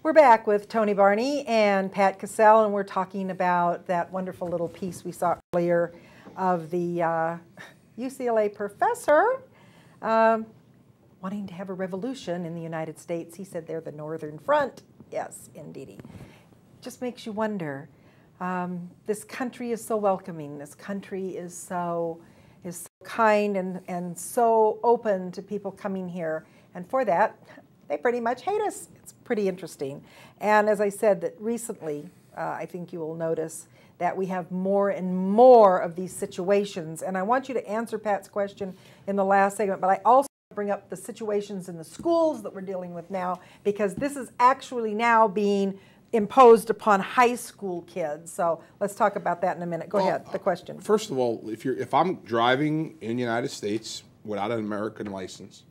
We're back with Tony Barney and Pat Cassell, and we're talking about that wonderful little piece we saw earlier of the UCLA professor wanting to have a revolution in the United States. He said they're the Northern Front. Yes, indeedy. Just makes you wonder. This country is so welcoming. This country is so kind and so open to people coming here. And for that, they pretty much hate us. It's pretty interesting. And as I said, that recently, I think you will notice that we have more and more of these situations. And I want you to answer Pat's question in the last segment, but I also bring up the situations in the schools that we're dealing with now, because this is actually now being imposed upon high school kids. So let's talk about that in a minute. Go ahead, the question. First of all, if I'm driving in the United States without an American license,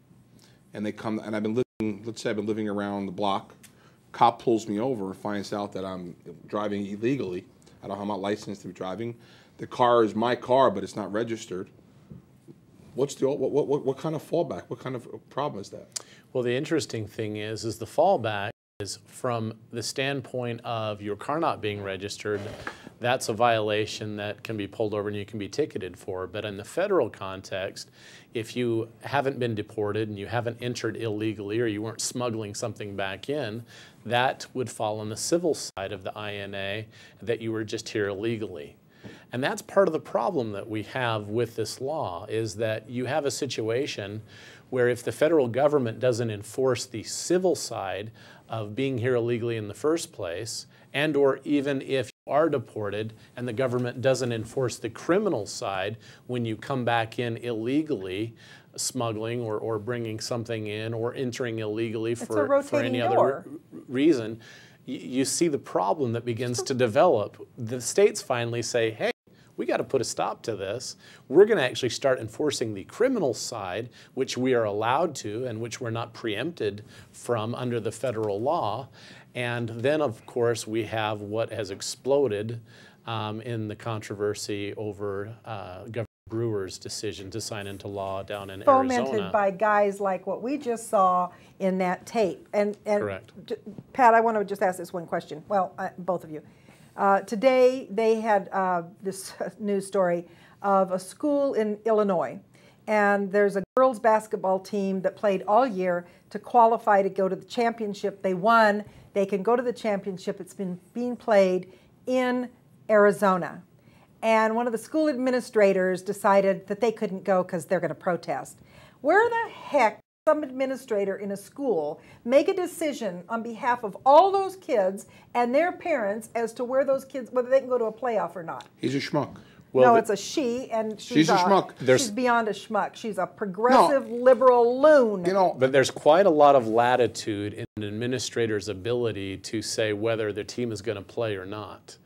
and they come, and I've been living, let's say I've been living around the block, cop pulls me over and finds out that I'm driving illegally. I don't have my license to be driving. The car is my car, but it's not registered. What kind of fallback? What kind of problem is that? Well, the interesting thing is the fallback is from the standpoint of your car not being registered. That's a violation that can be pulled over and you can be ticketed for. But in the federal context, if you haven't been deported and you haven't entered illegally or you weren't smuggling something back in, that would fall on the civil side of the INA, that you were just here illegally. And that's part of the problem that we have with this law, is that you have a situation where if the federal government doesn't enforce the civil side of being here illegally in the first place, and or even if you are deported and the government doesn't enforce the criminal side when you come back in illegally, smuggling or bringing something in or entering illegally for any other reason, you see the problem that begins to develop. The states finally say, hey, we got to put a stop to this. We're going to actually start enforcing the criminal side, which we are allowed to and which we're not preempted from under the federal law. And then, of course, we have what has exploded in the controversy over Governor Brewer's decision to sign into law down in Arizona. Fomented by guys like what we just saw in that tape. And correct. Pat, I want to just ask this one question. Well, both of you. Today, they had this news story of a school in Illinois, and there's a girls basketball team that played all year to qualify to go to the championship. They won. They can go to the championship. It's been being played in Arizona. And one of the school administrators decided that they couldn't go because they're going to protest. Where the heck some administrator in a school make a decision on behalf of all those kids and their parents as to where those kids, whether they can go to a playoff or not? He's a schmuck. Well, no, it's a she, and she's a schmuck. She's beyond a schmuck. She's a progressive liberal loon. You know, but there's quite a lot of latitude in an administrator's ability to say whether their team is going to play or not.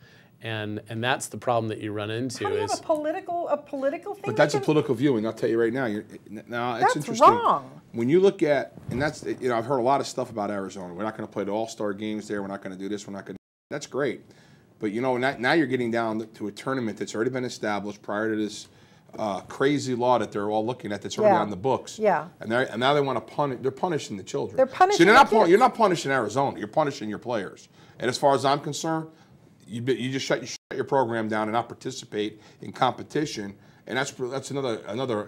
And that's the problem that you run into. How do you have a political thing? But that's a political view, and I'll tell you right now. That's interesting. Wrong. When you look at, and that's, I've heard a lot of stuff about Arizona. We're not going to play the All-Star games there. We're not going to do this. We're not going to. That's great, but now you're getting down to a tournament that's already been established prior to this crazy law that they're all looking at that's already on the books. Yeah. And now they want to punish. They're punishing the children. They're punishing. So you're not punishing Arizona. You're punishing your players. And as far as I'm concerned, you just shut your program down and not participate in competition, and that's another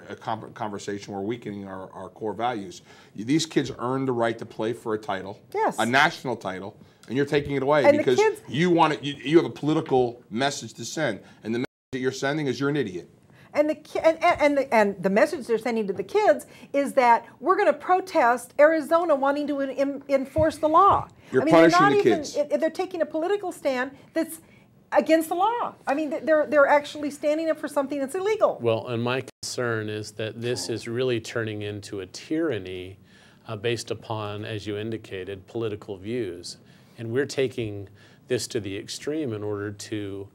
conversation. We're weakening our core values. These kids earned the right to play for a title, yes, a national title, and you're taking it away because you have a political message to send, and the message that you're sending is you're an idiot. And the message they're sending to the kids is that we're going to protest Arizona wanting to enforce the law. You're punishing the kids. They're taking a political stand that's against the law. I mean, they're actually standing up for something that's illegal. Well, and my concern is that this is really turning into a tyranny based upon, as you indicated, political views. And we're taking this to the extreme in order to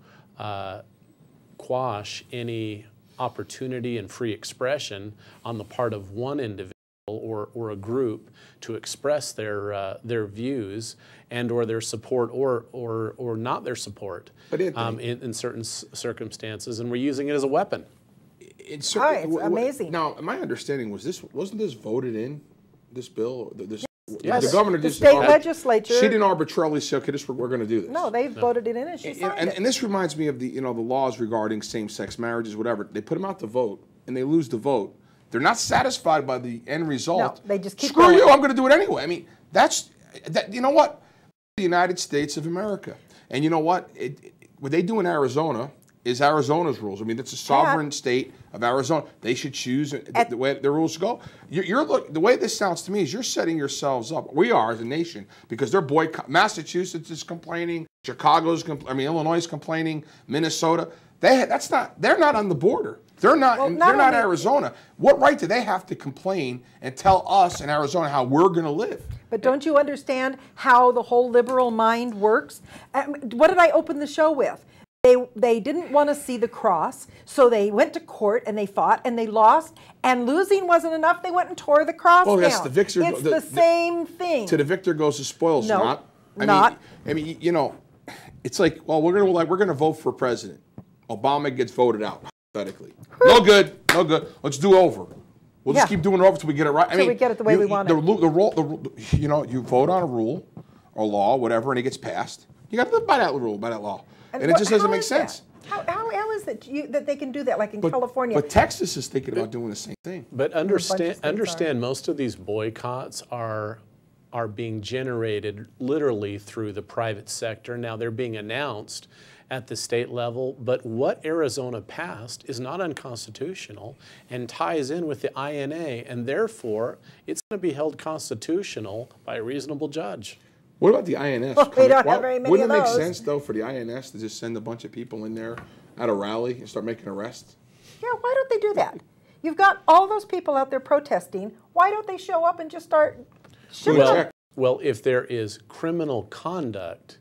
quash any opportunity and free expression on the part of one individual or a group to express their views and or their support or not their support in certain circumstances, and we're using it as a weapon. It's amazing. Now, my understanding was wasn't this voted in, this bill? Yes. The governor The just state legislature. She didn't arbitrarily say, okay, we're going to do this. No, they voted it in and she signed it. And this reminds me of the the laws regarding same-sex marriages, whatever. They put them out to vote, and they lose the vote. They're not satisfied by the end result. No, they just keep Screw going. you! I'm going to do it anyway. I mean, you know what? The United States of America, and you know what? What they do in Arizona is Arizona's rules. I mean, it's a sovereign state of Arizona. They should choose the way the rules go. The way this sounds to me is you're setting yourselves up. We are as a nation because they're boycott. Massachusetts is complaining. Illinois is complaining. Minnesota. They're not on the border. They're not. They're not Arizona. What right do they have to complain and tell us in Arizona how we're going to live? But don't you understand how the whole liberal mind works? What did I open the show with? They didn't want to see the cross, so they went to court and they fought and they lost. And losing wasn't enough. They went and tore the cross down. Yes, the victor. It's the same thing. To the victor goes the spoils. No, not. I mean, it's like, well, we're gonna vote for president. Obama gets voted out hypothetically. No good. Let's do over. We'll just keep doing it over until we get it right. Until we get it the way we want it. You vote on a rule or law, whatever, and it gets passed. You got to live by that rule, by that law, and it just doesn't make sense. How is it that they can do that, like in California? But Texas is thinking about doing the same thing. But understand most of these boycotts are being generated literally through the private sector. Now they're being announced at the state level, but what Arizona passed is not unconstitutional and ties in with the INA, and therefore it's going to be held constitutional by a reasonable judge. What about the INS? Well, we don't have very many Wouldn't of it make those. sense, though, for the INS to just send a bunch of people in there at a rally and start making arrests? Yeah, why don't they do that? You've got all those people out there protesting. Why don't they show up and just start shooting them? Well, if there is criminal conduct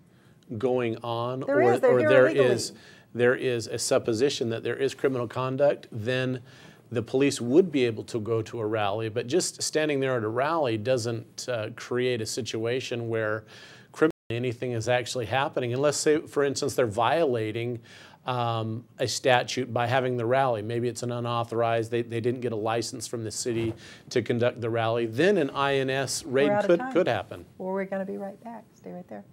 going on, There is a supposition that there is criminal conduct, then the police would be able to go to a rally. But just standing there at a rally doesn't create a situation where criminally anything is actually happening, unless, say, for instance, they're violating a statute by having the rally. Maybe it's an unauthorized, they didn't get a license from the city to conduct the rally. Then an INS raid could happen. Well, we're going to be right back. Stay right there.